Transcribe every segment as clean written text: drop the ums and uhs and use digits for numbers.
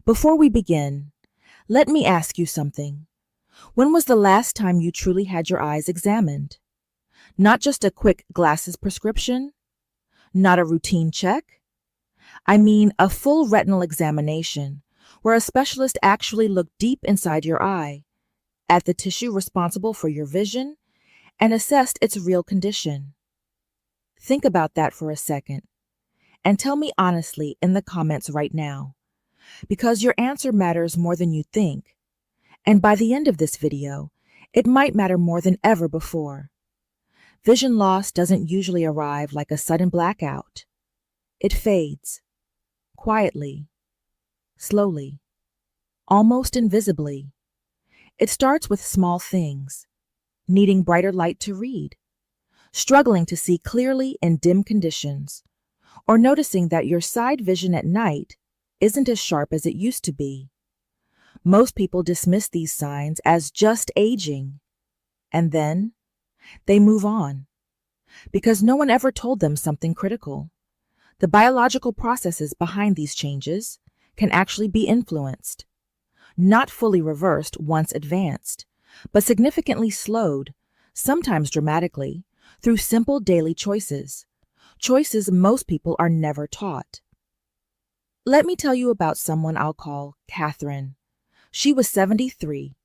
Before we begin, let me ask you something. When was the last time you truly had your eyes examined? Not just a quick glasses prescription, not a routine check. I mean a full retinal examination where a specialist actually looked deep inside your eye, at the tissue responsible for your vision, and assessed its real condition. Think about that for a second and tell me honestly in the comments right now, because your answer matters more than you think. And by the end of this video, it might matter more than ever before. Vision loss doesn't usually arrive like a sudden blackout. It fades, quietly, slowly, almost invisibly. It starts with small things, needing brighter light to read, struggling to see clearly in dim conditions, or noticing that your side vision at night isn't as sharp as it used to be. Most people dismiss these signs as just aging, and then they move on, because no one ever told them something critical. The biological processes behind these changes can actually be influenced, not fully reversed once advanced, but significantly slowed, sometimes dramatically, through simple daily choices most people are never taught. Let me tell you about someone I'll call Catherine. She was 73,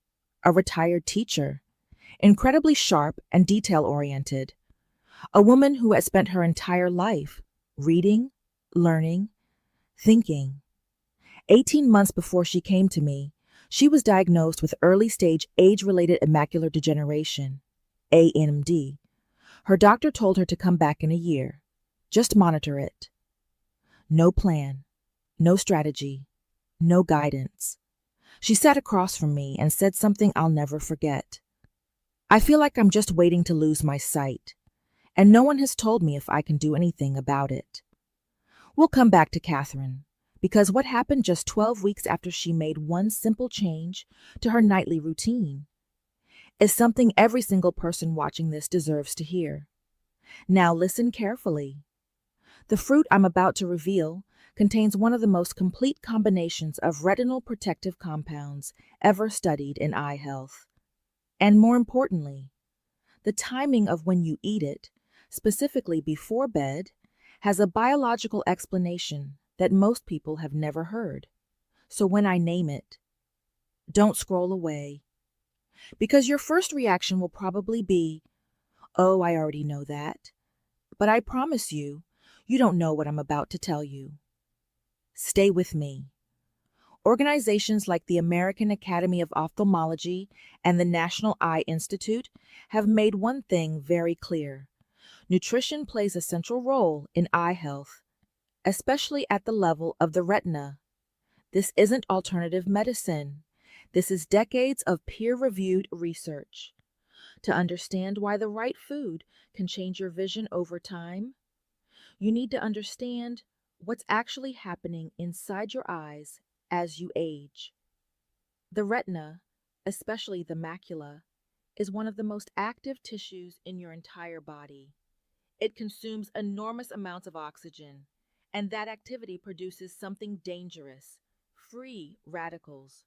a retired teacher, incredibly sharp and detail-oriented, a woman who had spent her entire life reading, learning, thinking. 18 months before she came to me, she was diagnosed with early-stage age-related macular degeneration, AMD. Her doctor told her to come back in a year. Just monitor it. No plan, no strategy, no guidance. She sat across from me and said something I'll never forget. I feel like I'm just waiting to lose my sight, and no one has told me if I can do anything about it. We'll come back to Catherine, because what happened just 12 weeks after she made one simple change to her nightly routine is something every single person watching this deserves to hear. Now listen carefully. The fruit I'm about to reveal contains one of the most complete combinations of retinal protective compounds ever studied in eye health. And more importantly, the timing of when you eat it, specifically before bed, has a biological explanation that most people have never heard. So when I name it, don't scroll away, because your first reaction will probably be, "Oh, I already know that." But I promise you, you don't know what I'm about to tell you. Stay with me. Organizations like the American Academy of Ophthalmology and the National Eye Institute have made one thing very clear. Nutrition plays a central role in eye health, especially at the level of the retina. This isn't alternative medicine. This is decades of peer-reviewed research. To understand why the right food can change your vision over time, you need to understand what's actually happening inside your eyes as you age. The retina, especially the macula, is one of the most active tissues in your entire body. It consumes enormous amounts of oxygen, and that activity produces something dangerous, free radicals.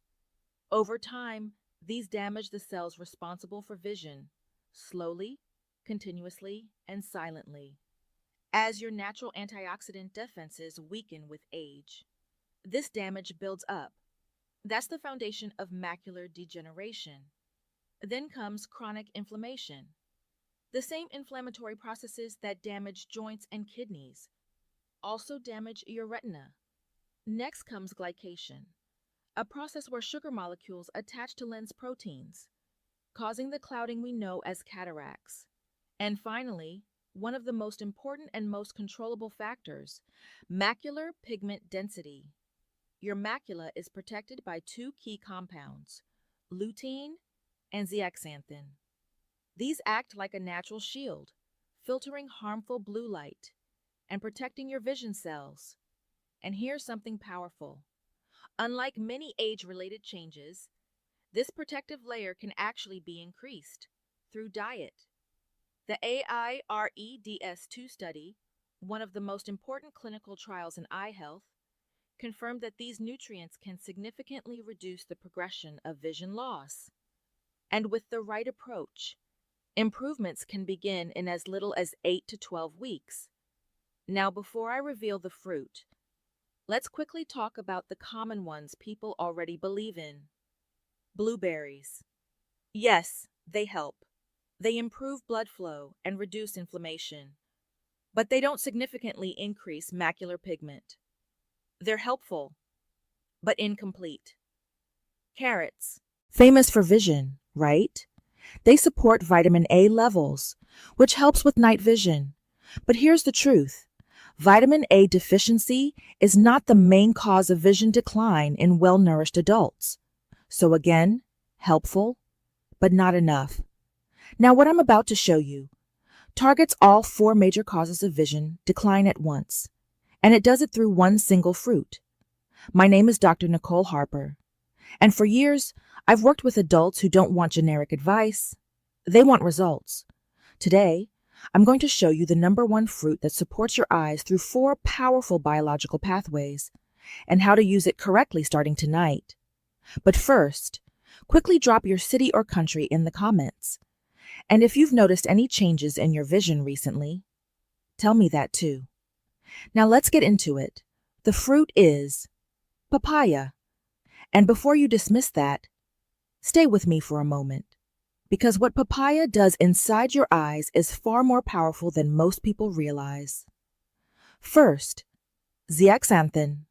Over time, these damage the cells responsible for vision, slowly, continuously, and silently, as your natural antioxidant defenses weaken with age. This damage builds up. That's the foundation of macular degeneration. Then comes chronic inflammation. The same inflammatory processes that damage joints and kidneys also damage your retina. Next comes glycation, a process where sugar molecules attach to lens proteins, causing the clouding we know as cataracts. And finally, one of the most important and most controllable factors, macular pigment density. Your macula is protected by two key compounds, lutein and zeaxanthin. These act like a natural shield, filtering harmful blue light and protecting your vision cells. And here's something powerful. Unlike many age-related changes, this protective layer can actually be increased through diet. The AIREDS2 study, one of the most important clinical trials in eye health, confirmed that these nutrients can significantly reduce the progression of vision loss. And with the right approach, improvements can begin in as little as 8 to 12 weeks. Now, before I reveal the fruit, let's quickly talk about the common ones people already believe in. Blueberries. Yes, they help. They improve blood flow and reduce inflammation, but they don't significantly increase macular pigment. They're helpful, but incomplete. Carrots. Famous for vision, right? They support vitamin A levels, which helps with night vision. But here's the truth. Vitamin A deficiency is not the main cause of vision decline in well-nourished adults. So again, helpful, but not enough. Now what I'm about to show you targets all 4 major causes of vision decline at once, and it does it through one single fruit. My name is Dr. Nicole Harper, and for years, I've worked with adults who don't want generic advice. They want results. Today, I'm going to show you the #1 fruit that supports your eyes through 4 powerful biological pathways, and how to use it correctly starting tonight. But first, quickly drop your city or country in the comments. And if you've noticed any changes in your vision recently, tell me that too. Now let's get into it. The fruit is papaya. And before you dismiss that, stay with me for a moment, because what papaya does inside your eyes is far more powerful than most people realize. First, zeaxanthin.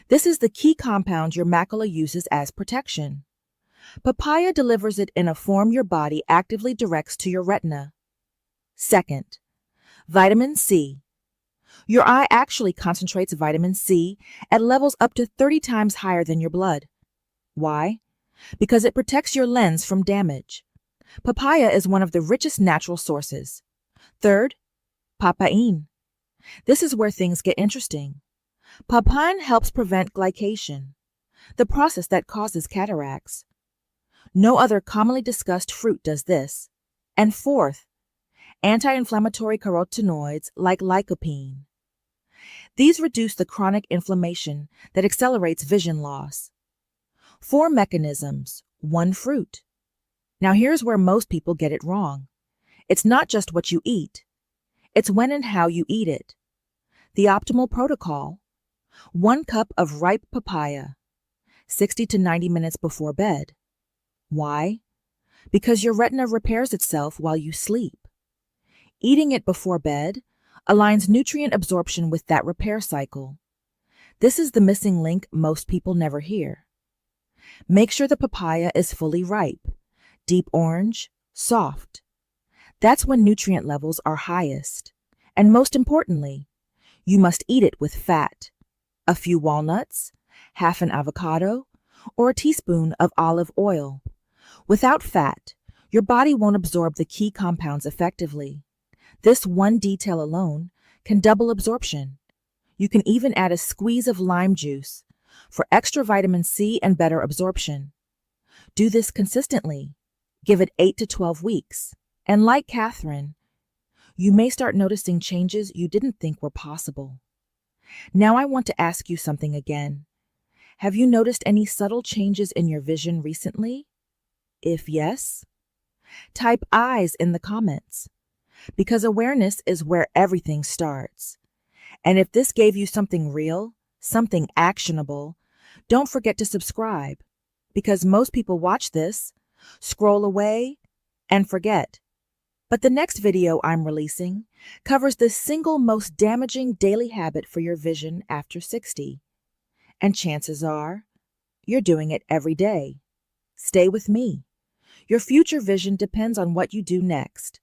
This is the key compound your macula uses as protection. Papaya delivers it in a form your body actively directs to your retina. Second, vitamin C. Your eye actually concentrates vitamin C at levels up to 30 times higher than your blood. Why? Because it protects your lens from damage. Papaya is one of the richest natural sources. Third, papain. This is where things get interesting. Papain helps prevent glycation, the process that causes cataracts. No other commonly discussed fruit does this. And fourth, anti-inflammatory carotenoids like lycopene. These reduce the chronic inflammation that accelerates vision loss. 4 mechanisms, 1 fruit. Now here's where most people get it wrong. It's not just what you eat. It's when and how you eat it. The optimal protocol: 1 cup of ripe papaya, 60 to 90 minutes before bed. Why? Because your retina repairs itself while you sleep. Eating it before bed aligns nutrient absorption with that repair cycle. This is the missing link most people never hear. Make sure the papaya is fully ripe, deep orange, soft. That's when nutrient levels are highest. And most importantly, you must eat it with fat. A few walnuts, half an avocado, or a teaspoon of olive oil. Without fat, your body won't absorb the key compounds effectively. This one detail alone can double absorption. You can even add a squeeze of lime juice for extra vitamin C and better absorption. Do this consistently. Give it 8 to 12 weeks. And like Catherine, you may start noticing changes you didn't think were possible. Now I want to ask you something again. Have you noticed any subtle changes in your vision recently? If yes, type eyes in the comments, because awareness is where everything starts. And if this gave you something real, something actionable, don't forget to subscribe, because most people watch this, scroll away, and forget. But the next video I'm releasing covers the single most damaging daily habit for your vision after 60. And chances are, you're doing it every day. Stay with me. Your future vision depends on what you do next.